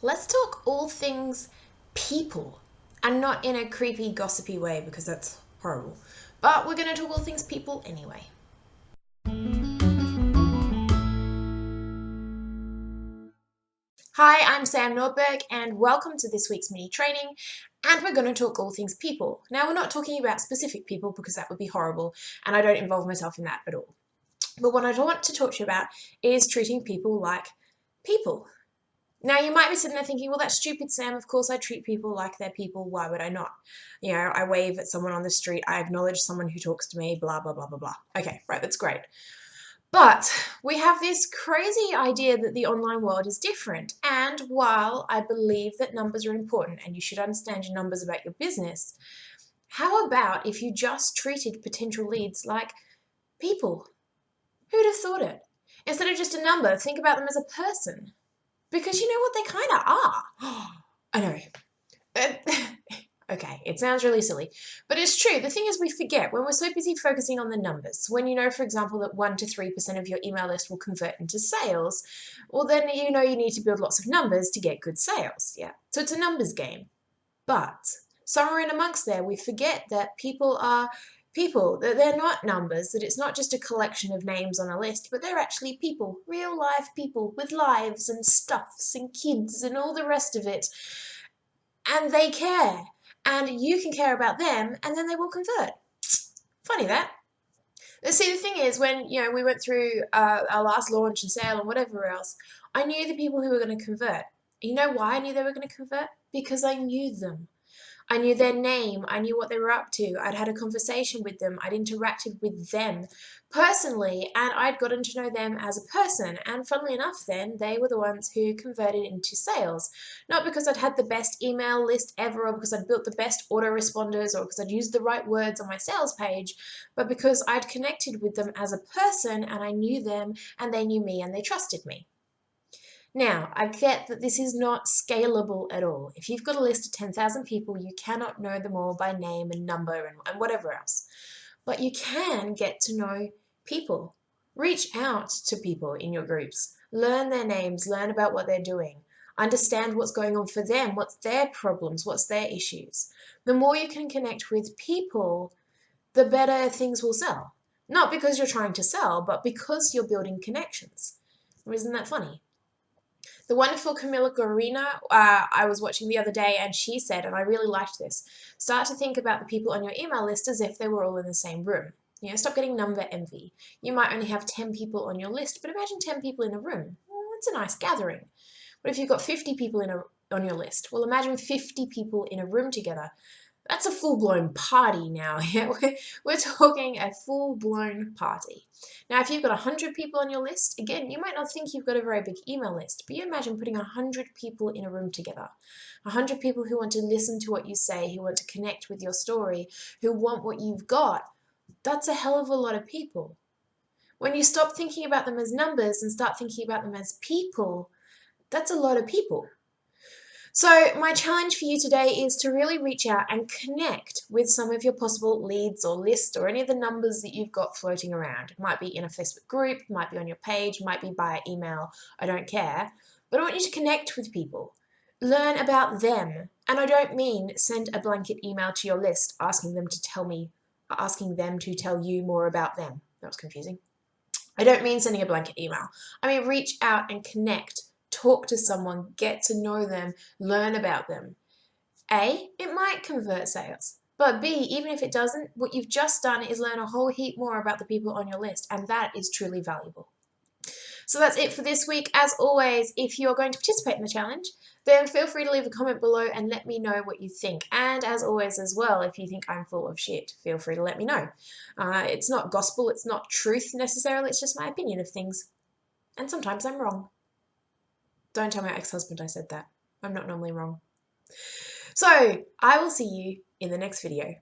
Let's talk all things people, and not in a creepy, gossipy way because that's horrible. But we're going to talk all things people anyway. Hi, I'm Sam Nordberg, and welcome to this week's mini training. And we're going to talk all things people. Now, we're not talking about specific people because that would be horrible, and I don't involve myself in that at all. But what I want to talk to you about is treating people like people. Now, you might be sitting there thinking, well, that's stupid, Sam. Of course, I treat people like they're people. Why would I not? You know, I wave at someone on the street. I acknowledge someone who talks to me, blah, blah, blah, blah, blah. Okay, right, that's great. But we have this crazy idea that the online world is different. And while I believe that numbers are important and you should understand your numbers about your business, how about if you just treated potential leads like people? Who'd have thought it? Instead of just a number, think about them as a person. Because you know what? They kind of are. I know. Okay, it sounds really silly, but it's true. The thing is, we forget when we're so busy focusing on the numbers. When you know, for example, that 1 to 3% of your email list will convert into sales, well, then you know you need to build lots of numbers to get good sales. Yeah, so it's a numbers game. But somewhere in amongst there, we forget that people are people, that they're not numbers, that it's not just a collection of names on a list, but they're actually people, real life people with lives and stuffs and kids and all the rest of it. And they care. And you can care about them, and then they will convert. Funny that. See, the thing is, when we went through our last launch and sale and whatever else, I knew the people who were going to convert. You know why I knew they were going to convert? Because I knew them. I knew their name. I knew what they were up to. I'd had a conversation with them. I'd interacted with them personally, and I'd gotten to know them as a person. And funnily enough, then they were the ones who converted into sales. Not because I'd had the best email list ever, or because I'd built the best autoresponders, or because I'd used the right words on my sales page, but because I'd connected with them as a person, and I knew them, and they knew me, and they trusted me. Now, I get that this is not scalable at all. If you've got a list of 10,000 people, you cannot know them all by name and number and whatever else. But you can get to know people. Reach out to people in your groups. Learn their names, learn about what they're doing. Understand what's going on for them, what's their problems, what's their issues. The more you can connect with people, the better things will sell. Not because you're trying to sell, but because you're building connections. Isn't that funny? The wonderful Camilla Gorina, I was watching the other day, and she said, and I really liked this, start to think about the people on your email list as if they were all in the same room. You know, stop getting number envy. You might only have 10 people on your list, but imagine 10 people in a room. Well, that's a nice gathering. What if you've got 50 people on your list? Well, imagine 50 people in a room together. That's a full-blown party now. Yeah, we're talking a full-blown party. Now, if you've got 100 people on your list, again, you might not think you've got a very big email list, but you imagine putting 100 people in a room together. 100 people who want to listen to what you say, who want to connect with your story, who want what you've got. That's a hell of a lot of people. When you stop thinking about them as numbers and start thinking about them as people, that's a lot of people. So my challenge for you today is to really reach out and connect with some of your possible leads or list or any of the numbers that you've got floating around. It might be in a Facebook group, it might be on your page, it might be via email, I don't care. But I want you to connect with people. Learn about them. And I don't mean send a blanket email to your list asking them to tell you more about them. That was confusing. I don't mean sending a blanket email. I mean reach out and connect. Talk to someone, get to know them, learn about them. A, it might convert sales. But B, even if it doesn't, what you've just done is learn a whole heap more about the people on your list, and that is truly valuable. So that's it for this week. As always, if you're going to participate in the challenge, then feel free to leave a comment below and let me know what you think. And as always as well, if you think I'm full of shit, feel free to let me know. It's not gospel, it's not truth necessarily, it's just my opinion of things. And sometimes I'm wrong. Don't tell my ex-husband I said that. I'm not normally wrong. So I will see you in the next video.